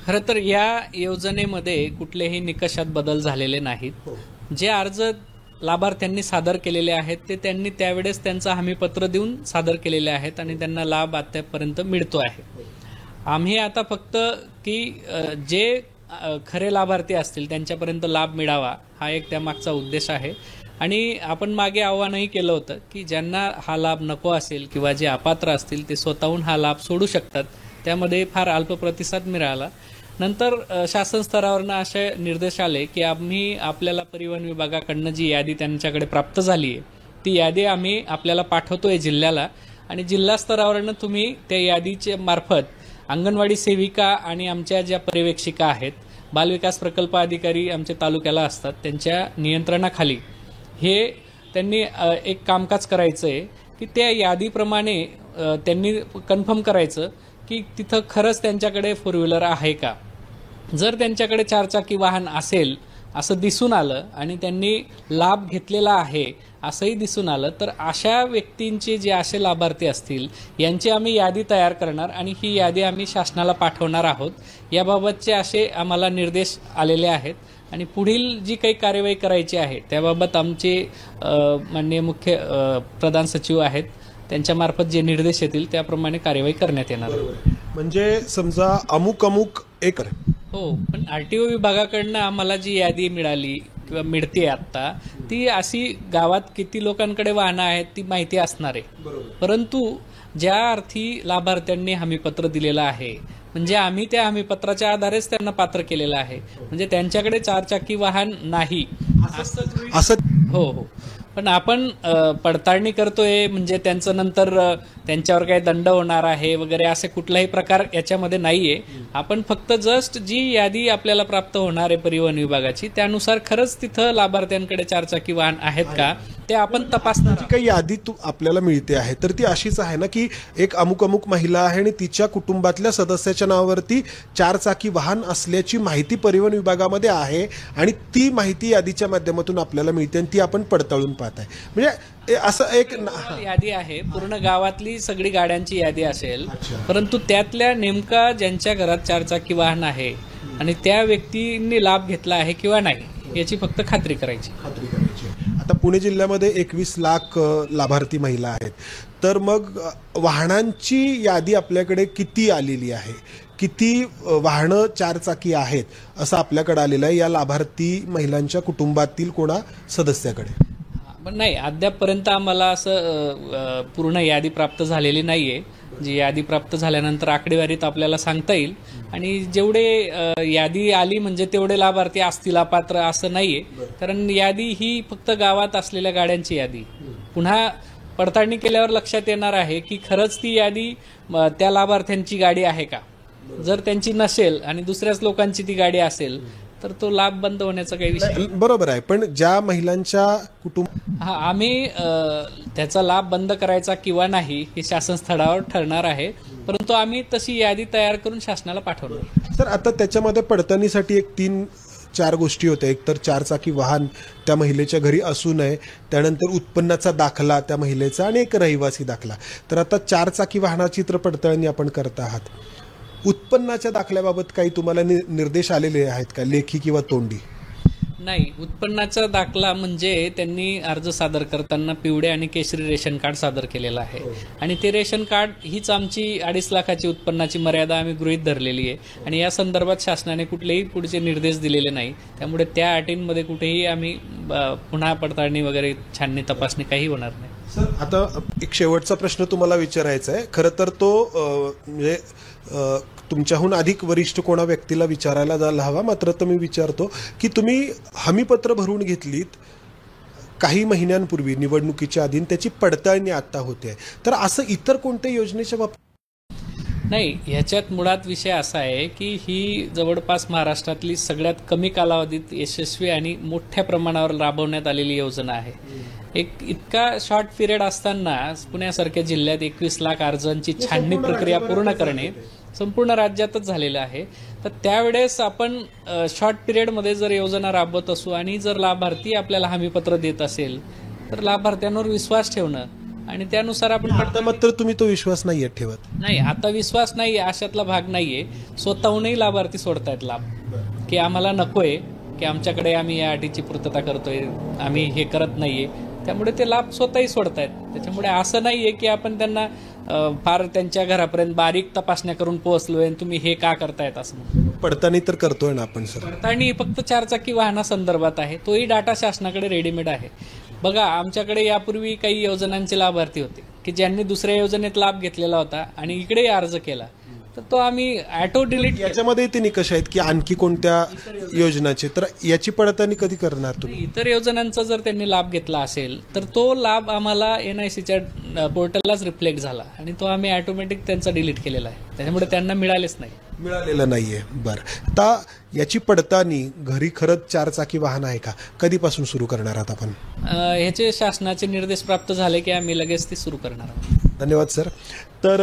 खरं तर या योजनेमध्ये कुठलेही निकषात बदल झालेले नाहीत. जे अर्ज लाभार्थ्यांनी सादर केलेले आहेत ते त्यांनी त्यावेळेस त्यांचं हमीपत्र देऊन सादर केलेले आहेत आणि त्यांना लाभ आतापर्यंत मिळतो आहे. आम्ही आता फक्त की जे खरे लाभार्थी असतील त्यांच्यापर्यंत लाभ मिळावा हा एक त्यामागचा उद्देश आहे. आणि आपण मागे आव्हानही केलं होतं की ज्यांना हा लाभ नको असेल किंवा जे अपात्र असतील ते स्वतःहून हा लाभ सोडू शकतात. त्यामध्ये फार अल्प प्रतिसाद मिळाला. नंतर शासन स्तरावरनं असे निर्देश आले की आम्ही आपल्याला परिवहन विभागाकडनं जी यादी त्यांच्याकडे प्राप्त झाली आहे ती यादी आम्ही आपल्याला पाठवतोय जिल्ह्याला आणि जिल्हा स्तरावरनं तुम्ही त्या यादीच्या मार्फत अंगणवाडी सेविका आणि आमच्या ज्या पर्यवेक्षिका आहेत, बालविकास प्रकल्प अधिकारी आमच्या तालुक्याला असतात, त्यांच्या नियंत्रणाखाली हे त्यांनी एक कामकाज करायचं आहे की त्या यादीप्रमाणे त्यांनी कन्फर्म करायचं की तिथं खरंच त्यांच्याकडे फोर व्हीलर आहे का. जर त्यांच्याकडे चारचाकी वाहन असेल असं दिसून आलं आणि त्यांनी लाभ घेतलेला आहे असंही दिसून आलं तर अशा व्यक्तींचे जे असे लाभार्थी असतील यांची आम्ही यादी तयार करणार आणि ही यादी आम्ही शासनाला पाठवणार आहोत. याबाबतचे असे आम्हाला निर्देश आलेले आहेत आणि पुढील जी काही कार्यवाही करायची आहे त्याबाबत आमचे माननीय मुख्य प्रधान सचिव आहेत त्यांच्यामार्फत जे निर्देश येतील त्याप्रमाणे कार्यवाही करण्यात येणार आहे. म्हणजे समजा अमुक एकर हो, पण आरटीओ विभागाकडनं आम्हाला जी यादी मिळाली किंवा मिळते आता ती अशी गावात किती लोकांकडे वाहनं आहेत ती माहिती असणार आहे. परंतु ज्या अर्थी लाभार्थ्यांनी हमीपत्र दिलेलं आहे म्हणजे आम्ही त्या हमीपत्राच्या आधारेच त्यांना पात्र केलेलं आहे. म्हणजे त्यांच्याकडे चारचाकी वाहन नाही असं हो हो, पण आपण पडताळणी करतोय म्हणजे त्यांचं नंतर त्यांच्यावर काही दंड होणार आहे वगैरे असे कुठलाही प्रकार याच्यामध्ये नाहीये. आपण फक्त जस्ट जी यादी आपल्याला प्राप्त होणार आहे परिवहन विभागाची त्यानुसार खरंच तिथं लाभार्थ्यांकडे चारचाकी वाहन आहेत का ते आपण तपासणार. जी काही यादी आपल्याला मिळते आहे तर ती अशीच आहे ना की एक अमुक महिला आहे आणि तिच्या कुटुंबातल्या सदस्याच्या नावावरती चारचाकी वाहन असल्याची माहिती परिवहन विभागामध्ये आहे आणि ती माहिती यादीच्या माध्यमातून आपल्याला मिळते आणि ती आपण पडताळून पाहत आहे. म्हणजे असं एक यादी आहे पूर्ण गावातली सगळी गाड्यांची यादी असेल परंतु त्यातल्या नेमका ज्यांच्या घरात चारचाकी वाहन आहे आणि त्या व्यक्तींनी लाभ घेतला आहे किंवा नाही याची फक्त खात्री करायची. आता पुणे जिल्ह्यामध्ये 21 लाख लाभार्थी महिला आहेत तर मग वाहनांची यादी आपल्याकडे किती आलेली आहे, किती वाहनं चारचाकी आहेत असं आपल्याकडे आलेलं आहे या लाभार्थी महिलांच्या कुटुंबातील कोणा सदस्याकडे? पण नाही, अद्यापपर्यंत आम्हाला असं पूर्ण यादी प्राप्त झालेली नाहीये. जी यादी प्राप्त झाल्यानंतर आकडेवारीत आपल्याला सांगता येईल आणि जेवढे यादी आली म्हणजे तेवढे लाभार्थी असतील अपात्र असं नाहीये. कारण यादी ही फक्त गावात असलेल्या गाड्यांची यादी. पुन्हा पडताळणी केल्यावर लक्षात येणार आहे की खरंच ती यादी त्या लाभार्थ्यांची गाडी आहे का. जर त्यांची नसेल आणि दुसऱ्याच लोकांची ती गाडी असेल तर तो लाभ बंद होण्याचा काही विषय बरोबर आहे. पण ज्या महिलांच्या आम्ही त्याचा लाभ बंद करायचा किंवा नाही हे शासन स्तरावर ठरणार आहे. परंतु आम्ही तशी यादी तयार करून शासनाला पाठवणार. सर आता त्याच्यामध्ये पडताळणीसाठी एक 3-4 गोष्टी होत्या. एक तर चारचाकी वाहन त्या महिलेच्या घरी असू नये, त्यानंतर उत्पन्नाचा दाखला त्या महिलेचा आणि एक रहिवासी दाखला. तर आता चारचाकी वाहनाची तर पडताळणी आपण करत आहात. उत्पन्नाच्या दाखल्याबाबत काही तुम्हाला निर्देश आलेले आहेत का, लेखी किंवा तोंडी? नाही, उत्पन्नाचा दाखला म्हणजे त्यांनी अर्ज सादर करताना पिवळे आणि केशरी रेशन कार्ड सादर केलेलं आहे आणि ते रेशन कार्ड हीच आमची 2.5 लाखाची उत्पन्नाची मर्यादा आम्ही गृहीत धरलेली आहे आणि या संदर्भात शासनाने कुठलेही पुढचे निर्देश दिलेले नाही. त्यामुळे त्या अटींमध्ये कुठेही आम्ही पुन्हा पडताळणी वगैरे छाननी तपासणी काही होणार नाही. सर आता एक शेवटचा प्रश्न तुम्हाला विचारायचा आहे. खरं तर तो म्हणजे तुमच्याहून अधिक वरिष्ठ कोणा व्यक्तीला विचारायला जायला हवा, मात्र तर मी विचारतो की तुम्ही हमीपत्र भरून घेतलीत काही महिन्यांपूर्वी निवडणुकीच्या आधी, त्याची पडताळणी आता होते, तर असं इतर कोणत्या योजनेच्या बाबतीत नाही. ह्याच्यात मुळात विषय असा आहे की ही जवळपास महाराष्ट्रातली सगळ्यात कमी कालावधीत यशस्वी आणि मोठ्या प्रमाणावर राबवण्यात आलेली योजना आहे. एक इतका शॉर्ट पिरियड असताना पुण्यासारख्या जिल्ह्यात 21 लाख अर्जांची छाननी प्रक्रिया पूर्ण करणे संपूर्ण राज्यातच झालेलं आहे. तर त्यावेळेस आपण शॉर्ट पिरियडमध्ये जर योजना राबवत असू आणि जर लाभार्थी आपल्याला हमीपत्र देत असेल तर लाभार्थ्यांवर विश्वास ठेवणं आणि त्यानुसार आपण आता मात्र तुम्ही तो विश्वास नाही ठेवत. नाही, आता विश्वास नाही अशातला भाग नाहीये. स्वतःहूनही लाभार्थी सोडतायत लाभ, की आम्हाला नकोय, की आमच्याकडे आम्ही या अटीची पूर्तता करतोय, आम्ही हे करत नाहीये, त्यामुळे ते लाभ स्वतःही सोडतायत. त्याच्यामुळे असं नाहीये की आपण त्यांना फार त्यांच्या घरापर्यंत बारीक तपासण्या करून पोहोचलोय आणि तुम्ही हे का करतायत असं. पडताळणी तर करतोय ना आपण सर. पडताळणी फक्त 4 चाकी वाहनासंदर्भात आहे, तोही डाटा शासनाकडे रेडीमेड आहे. बघा, आमच्याकडे यापूर्वी काही योजनांचे लाभार्थी होते की ज्यांनी दुसऱ्या योजनेत लाभ घेतलेला होता आणि इकडे अर्ज केला, तर तो आम्ही ऑटो डिलीट. याच्यामध्ये ते निकष आहेत की आणखी कोणत्या योजनाचे, तर याची पडताळणी कधी करणार तुम्ही? इतर योजनांचा जर त्यांनी लाभ घेतला असेल तर तो लाभ आम्हाला NICच्या पोर्टललाच रिफ्लेक्ट झाला आणि तो आम्ही ऑटोमॅटिक त्यांचा डिलीट केलेला आहे, त्याच्यामुळे त्यांना मिळालेच नाही. मिळालेलं नाहीये. बरं, आता याची पडताळणी घरी खरंच 4 चाकी वाहन आहे का, कधीपासून सुरू करणार आहात आपण? ह्याचे शासनाचे निर्देश प्राप्त झाले की आम्ही लगेच ती सुरू करणार आहोत. धन्यवाद सर. तर